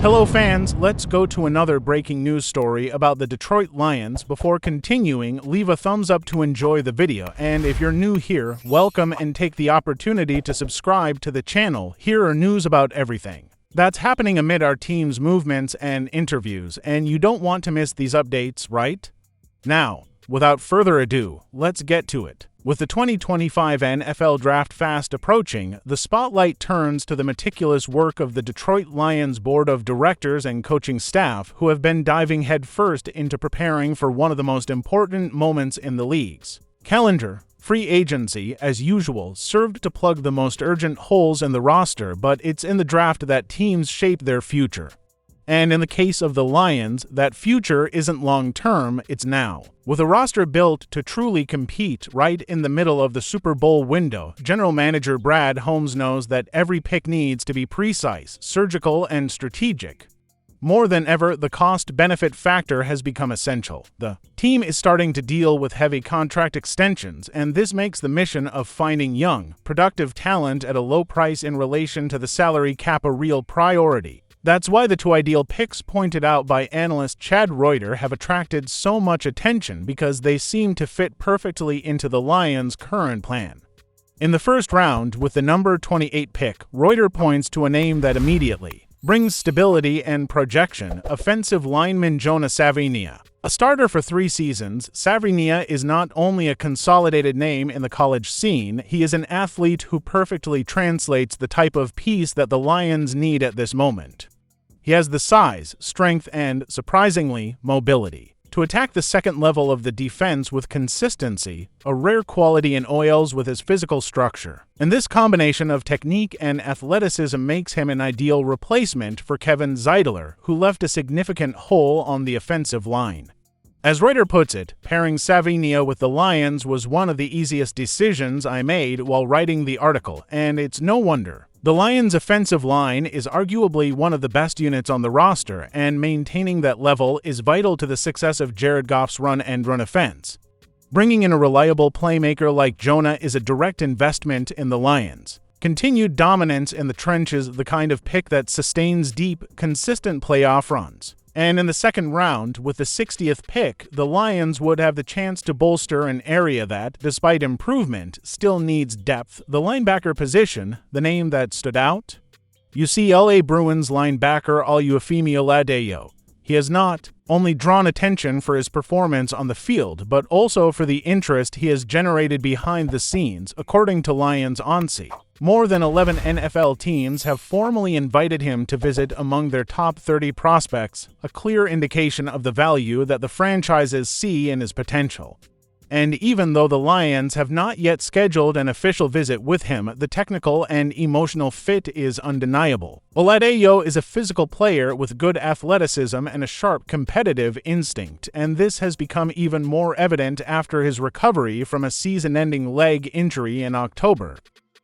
Hello fans, let's go to another breaking news story about the Detroit Lions. Before continuing, leave a thumbs up to enjoy the video, and if you're new here, welcome and take the opportunity to subscribe to the channel. Here are news about everything that's happening amid our team's movements and interviews, and you don't want to miss these updates, right? Now, without further ado, let's get to it. With the 2025 NFL Draft fast approaching, the spotlight turns to the meticulous work of the Detroit Lions board of directors and coaching staff, who have been diving headfirst into preparing for one of the most important moments in the league's calendar. Free agency, as usual, served to plug the most urgent holes in the roster, but it's in the draft that teams shape their future. And in the case of the Lions, that future isn't long-term, it's now. With a roster built to truly compete right in the middle of the Super Bowl window, General Manager Brad Holmes knows that every pick needs to be precise, surgical, and strategic. More than ever, the cost-benefit factor has become essential. The team is starting to deal with heavy contract extensions, and this makes the mission of finding young, productive talent at a low price in relation to the salary cap a real priority. That's why the two ideal picks pointed out by analyst Chad Reuter have attracted so much attention, because they seem to fit perfectly into the Lions' current plan. In the first round, with the number 28 pick, Reuter points to a name that immediately brings stability and projection: offensive lineman Jonah Savaiinaea. A starter for 3 seasons, Savaiinaea is not only a consolidated name in the college scene, he is an athlete who perfectly translates the type of piece that the Lions need at this moment. He has the size, strength, and, surprisingly, mobility to attack the second level of the defense with consistency, a rare quality in oils with his physical structure. And this combination of technique and athleticism makes him an ideal replacement for Kevin Zeitler, who left a significant hole on the offensive line. As Reuter puts it, pairing Savaiinaea with the Lions was one of the easiest decisions I made while writing the article, and it's no wonder. The Lions' offensive line is arguably one of the best units on the roster, and maintaining that level is vital to the success of Jared Goff's run-and-run offense. Bringing in a reliable playmaker like Jonah is a direct investment in the Lions' continued dominance in the trenches, the kind of pick that sustains deep, consistent playoff runs. And in the second round, with the 60th pick, the Lions would have the chance to bolster an area that, despite improvement, still needs depth. The linebacker position, the name that stood out? UCLA Bruins linebacker Oluwafemi Oladejo. He has not only drawn attention for his performance on the field, but also for the interest he has generated behind the scenes, according to Lions OnSee. More than 11 NFL teams have formally invited him to visit among their top 30 prospects, a clear indication of the value that the franchises see in his potential. And even though the Lions have not yet scheduled an official visit with him, the technical and emotional fit is undeniable. Oladejo is a physical player with good athleticism and a sharp competitive instinct, and this has become even more evident after his recovery from a season-ending leg injury in October.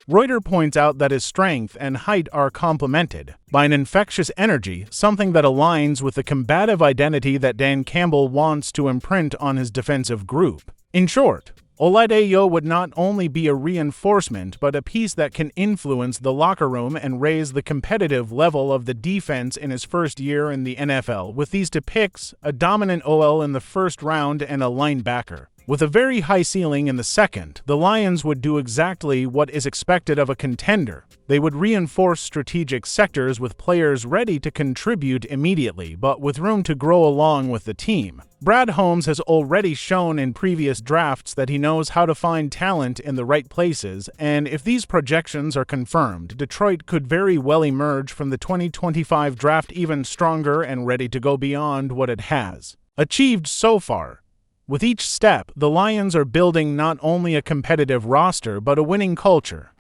Reuter points out that his strength and height are complemented by an infectious energy, something that aligns with the combative identity that Dan Campbell wants to imprint on his defensive group. In short, Oladejo would not only be a reinforcement, but a piece that can influence the locker room and raise the competitive level of the defense in his first year in the NFL. With these two picks, a dominant OL in the first round and a linebacker with a very high ceiling in the second, the Lions would do exactly what is expected of a contender. They would reinforce strategic sectors with players ready to contribute immediately, but with room to grow along with the team. Brad Holmes has already shown in previous drafts that he knows how to find talent in the right places, and if these projections are confirmed, Detroit could very well emerge from the 2025 draft even stronger and ready to go beyond what it has achieved so far. With each step, the Lions are building not only a competitive roster, but a winning culture.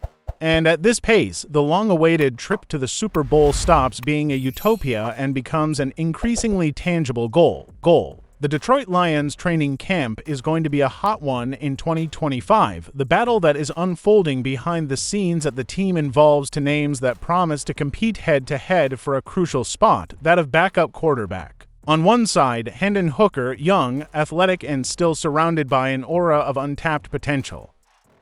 And at this pace, the long-awaited trip to the Super Bowl stops being a utopia and becomes an increasingly tangible goal. The Detroit Lions training camp is going to be a hot one in 2025. The battle that is unfolding behind the scenes at the team involves two names that promise to compete head-to-head for a crucial spot, that of backup quarterback. On one side, Hendon Hooker, young, athletic, and still surrounded by an aura of untapped potential.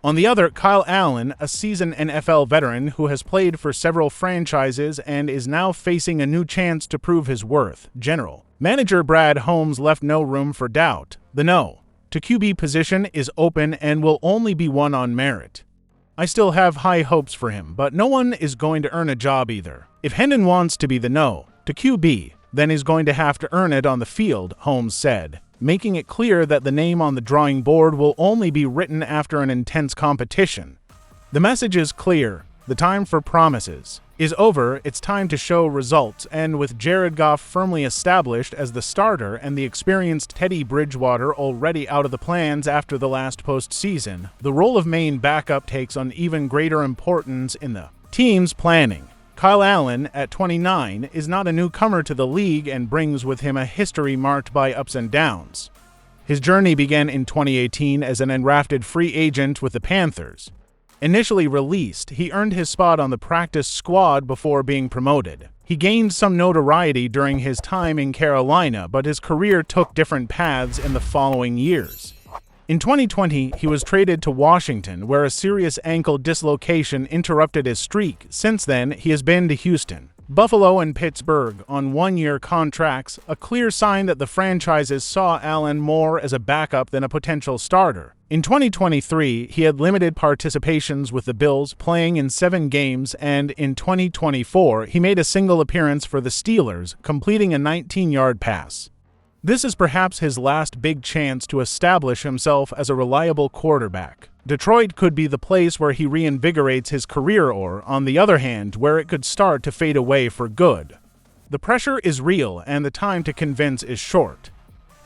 On the other, Kyle Allen, a seasoned NFL veteran who has played for several franchises and is now facing a new chance to prove his worth. General Manager Brad Holmes left no room for doubt. The no to QB position is open and will only be won on merit. I still have high hopes for him, but no one is going to earn a job either. If Hendon wants to be the no to QB, then he's going to have to earn it on the field, Holmes said, making it clear that the name on the drawing board will only be written after an intense competition. The message is clear. The time for promises is over. It's time to show results, and with Jared Goff firmly established as the starter and the experienced Teddy Bridgewater already out of the plans after the last postseason, the role of main backup takes on even greater importance in the team's planning. Kyle Allen, at 29, is not a newcomer to the league and brings with him a history marked by ups and downs. His journey began in 2018 as an undrafted free agent with the Panthers. Initially released, he earned his spot on the practice squad before being promoted. He gained some notoriety during his time in Carolina, but his career took different paths in the following years. In 2020, he was traded to Washington, where a serious ankle dislocation interrupted his streak. Since then, he has been to Houston, Buffalo, and Pittsburgh on one-year contracts, a clear sign that the franchises saw Allen more as a backup than a potential starter. In 2023, he had limited participations with the Bills, playing in 7 games, and in 2024, he made a single appearance for the Steelers, completing a 19-yard pass. This is perhaps his last big chance to establish himself as a reliable quarterback. Detroit could be the place where he reinvigorates his career, or, on the other hand, where it could start to fade away for good. The pressure is real and the time to convince is short.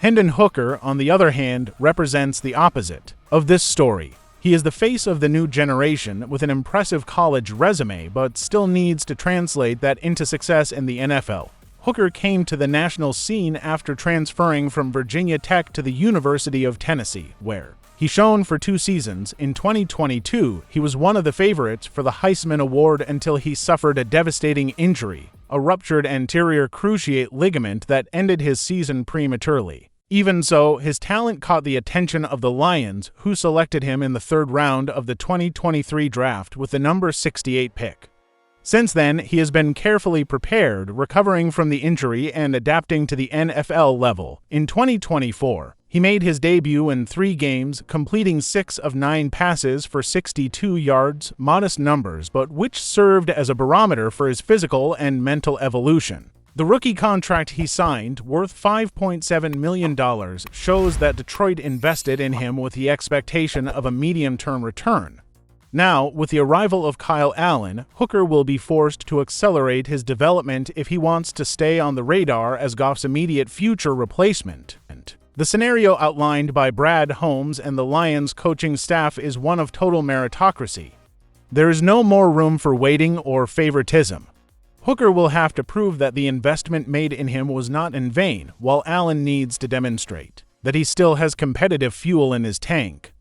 Hendon Hooker, on the other hand, represents the opposite of this story. He is the face of the new generation with an impressive college resume, but still needs to translate that into success in the NFL. Hooker came to the national scene after transferring from Virginia Tech to the University of Tennessee, where he shone for 2 seasons. In 2022, he was one of the favorites for the Heisman Award until he suffered a devastating injury, a ruptured anterior cruciate ligament that ended his season prematurely. Even so, his talent caught the attention of the Lions, who selected him in the 3rd round of the 2023 draft with the number 68 pick. Since then, he has been carefully prepared, recovering from the injury and adapting to the NFL level. In 2024, he made his debut in 3 games, completing 6 of 9 passes for 62 yards, modest numbers, but which served as a barometer for his physical and mental evolution. The rookie contract he signed, worth $5.7 million, shows that Detroit invested in him with the expectation of a medium-term return. Now, with the arrival of Kyle Allen, Hooker will be forced to accelerate his development if he wants to stay on the radar as Goff's immediate future replacement. The scenario outlined by Brad Holmes and the Lions coaching staff is one of total meritocracy. There is no more room for waiting or favoritism. Hooker will have to prove that the investment made in him was not in vain, while Allen needs to demonstrate that he still has competitive fuel in his tank.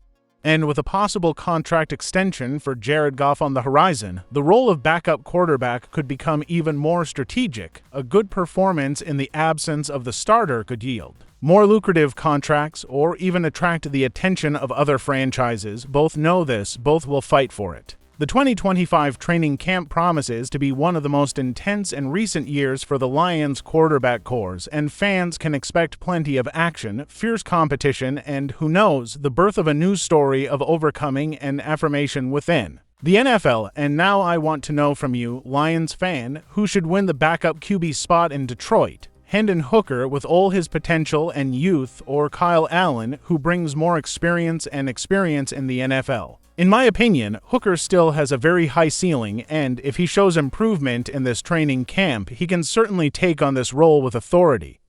And with a possible contract extension for Jared Goff on the horizon, the role of backup quarterback could become even more strategic. A good performance in the absence of the starter could yield more lucrative contracts or even attract the attention of other franchises. Both know this, both will fight for it. The 2025 training camp promises to be one of the most intense in recent years for the Lions quarterback corps, and fans can expect plenty of action, fierce competition, and, who knows, the birth of a new story of overcoming and affirmation within the NFL. And now I want to know from you, Lions fan, who should win the backup QB spot in Detroit? Hendon Hooker with all his potential and youth, or Kyle Allen, who brings more experience in the NFL? In my opinion, Hooker still has a very high ceiling, and if he shows improvement in this training camp, he can certainly take on this role with authority.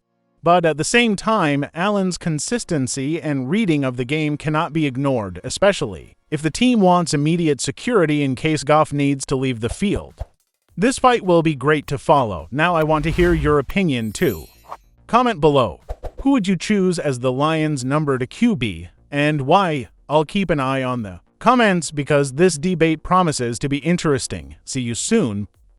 But at the same time, Allen's consistency and reading of the game cannot be ignored, especially if the team wants immediate security in case Goff needs to leave the field. This fight will be great to follow. Now I want to hear your opinion too. Comment below. Who would you choose as the Lions' number to QB, and why? I'll keep an eye on the comments because this debate promises to be interesting. See you soon.